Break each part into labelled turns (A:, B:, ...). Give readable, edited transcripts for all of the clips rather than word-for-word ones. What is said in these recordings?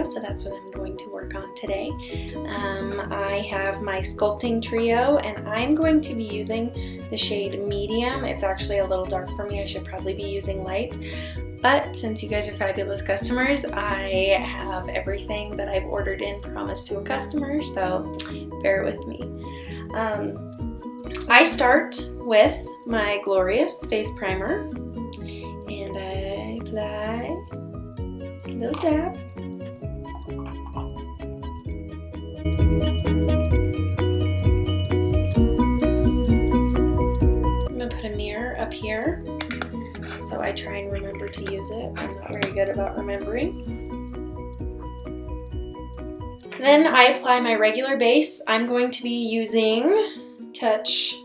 A: so that's what I'm going to work on today. I have my Sculpting Trio, and I'm going to be using the shade Medium. It's actually a little dark for me. I should probably be using light. But since you guys are fabulous customers, I have everything that I've ordered in promised to a customer, so bear with me. I start with my Glorious Face Primer, and I apply just a little dab. I'm going to put a mirror up here, so I try and remember to use it. I'm not very good about remembering. Then I apply my regular base. I'm going to be using Touch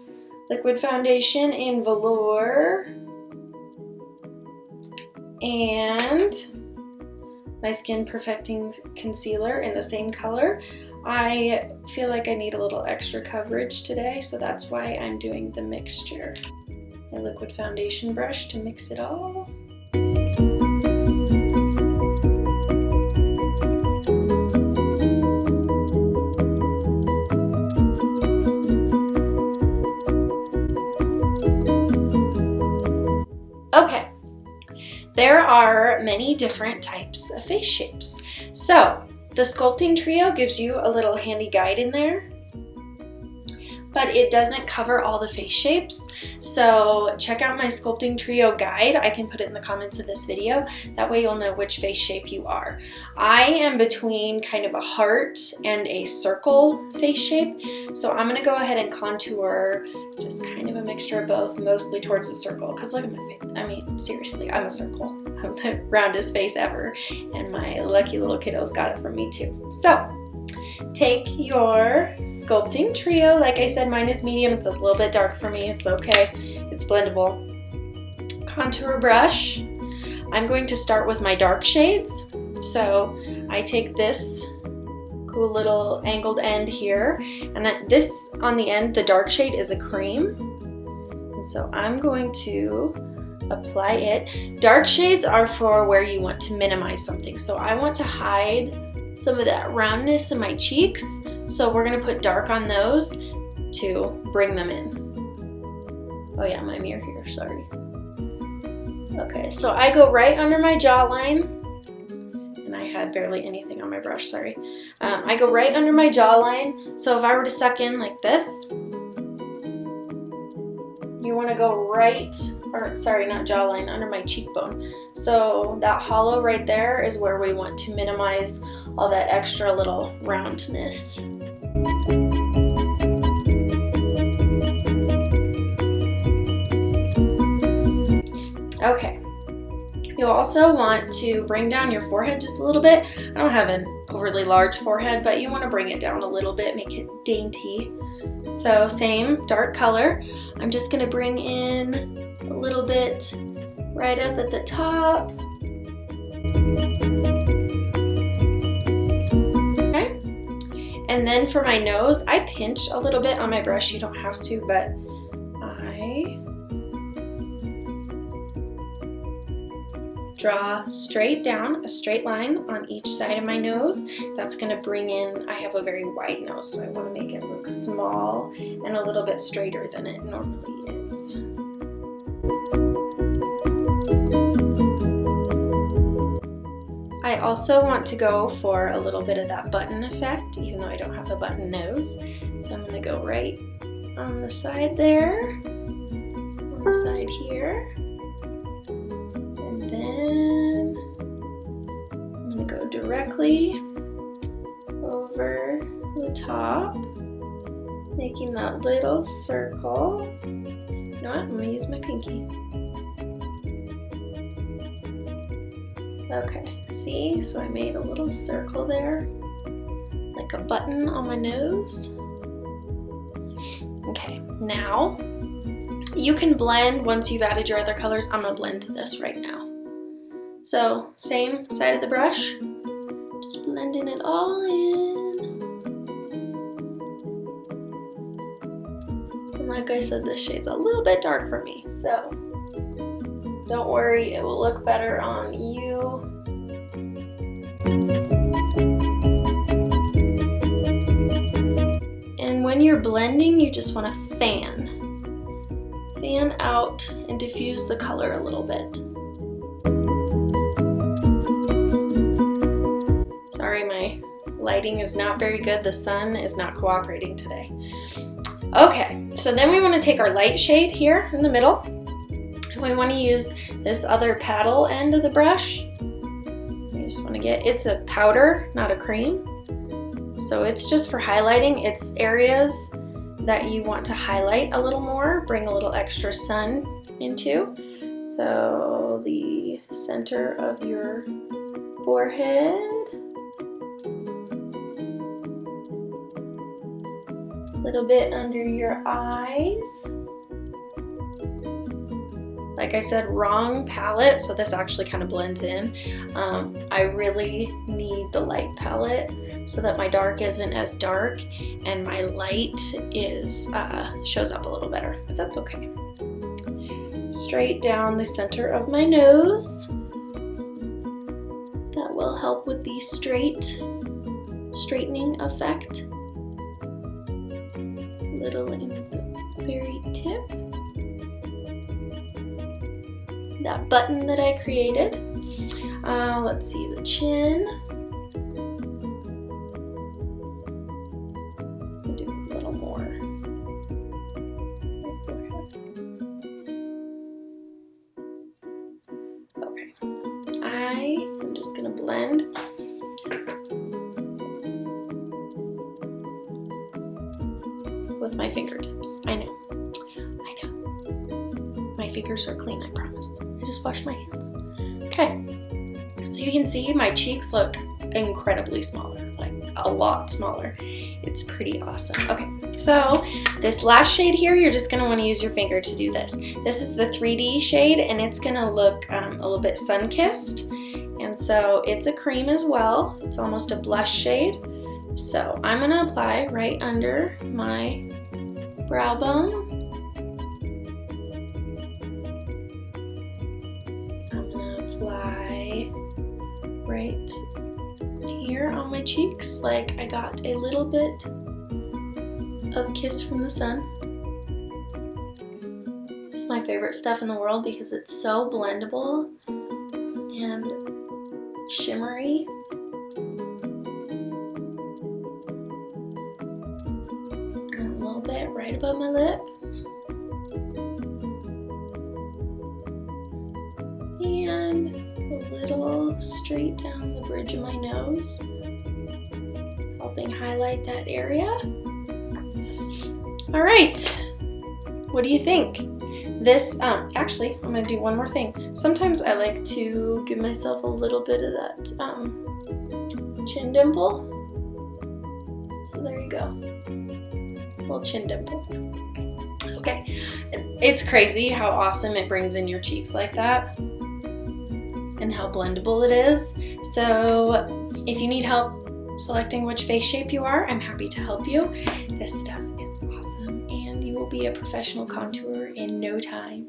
A: Liquid Foundation in Velour and my Skin Perfecting Concealer in the same color. I feel like I need a little extra coverage today, so that's why I'm doing the mixture. My liquid foundation brush to mix it all. Okay, there are many different types of face shapes. So the Sculpting Trio gives you a little handy guide in there, but it doesn't cover all the face shapes. So check out my Sculpting Trio guide. I can put it in the comments of this video. That way you'll know which face shape you are. I am between kind of a heart and a circle face shape. So I'm gonna go ahead and contour just kind of a mixture of both, mostly towards the circle, because look at my face. I mean, seriously, I'm a circle. I'm the roundest face ever, and my lucky little kiddos got it from me too. So take your Sculpting Trio. Like I said, mine is medium. It's a little bit dark for me. It's okay. It's blendable. Contour brush. I'm going to start with my dark shades. So I take this cool little angled end here, and this on the end, the dark shade is a cream. And so I'm going to apply it. Dark shades are for where you want to minimize something. So I want to hide some of that roundness in my cheeks, so we're gonna put dark on those to bring them in. Oh yeah, my mirror here, sorry. Okay, so I go right under my jawline, and I had barely anything on my brush, sorry. I go right under my jawline, so if I were to suck in like this, you wanna go right, or sorry, not jawline, under my cheekbone. So that hollow right there is where we want to minimize all that extra little roundness. Okay, you'll also want to bring down your forehead just a little bit. I don't have an overly large forehead, but you want to bring it down a little bit, make it dainty. So same dark color. I'm just going to bring in a little bit right up at the top. Okay. And then for my nose, I pinch a little bit on my brush. You don't have to, but I draw straight down, a straight line on each side of my nose. That's gonna bring in, I have a very wide nose, so I wanna make it look small and a little bit straighter than it normally is. I also want to go for a little bit of that button effect, even though I don't have a button nose. So I'm going to go right on the side there, on the side here, and then I'm going to go directly over the top, making that little circle. You know what? I'm going to use my pinky. Okay, see? So I made a little circle there, like a button on my nose. Okay, now you can blend once you've added your other colors. I'm gonna blend this right now. So same side of the brush, just blending it all in. And like I said, this shade's a little bit dark for me, so don't worry, it will look better on you. And when you're blending, you just want to fan out and diffuse the color a little bit. Sorry, my lighting is not very good. The sun is not cooperating today. Okay, so then we want to take our light shade here in the middle. And we want to use this other paddle end of the brush. You just want to get, it's a powder, not a cream. So it's just for highlighting. It's areas that you want to highlight a little more, bring a little extra sun into. So the center of your forehead. A little bit under your eyes. Like I said, wrong palette, so this actually kind of blends in. I really need the light palette so that my dark isn't as dark and my light is shows up a little better, but that's okay. Straight down the center of my nose. That will help with the straightening effect. Little in the very tip. That button that I created. Let's see, the chin. I'll do a little more. Okay. I am just gonna blend. With my fingertips. I know. My fingers are clean, I promise. I just washed my hands. Okay. So you can see my cheeks look incredibly smaller, like a lot smaller. It's pretty awesome. Okay, so this last shade here, you're just gonna wanna use your finger to do this. This is the 3D shade, and it's gonna look a little bit sun-kissed. And so it's a cream as well. It's almost a blush shade. So I'm gonna apply right under my brow bone. I'm gonna apply right here on my cheeks, like I got a little bit of kiss from the sun. It's my favorite stuff in the world because it's so blendable and shimmery. Right above my lip. And a little straight down the bridge of my nose, helping highlight that area. All right, what do you think? This, actually, I'm gonna do one more thing. Sometimes I like to give myself a little bit of that chin dimple. So there you go. Little chin dimple. Okay, it's crazy how awesome it brings in your cheeks like that and how blendable it is. So if you need help selecting which face shape you are, I'm happy to help you. This stuff is awesome and you will be a professional contourer in no time.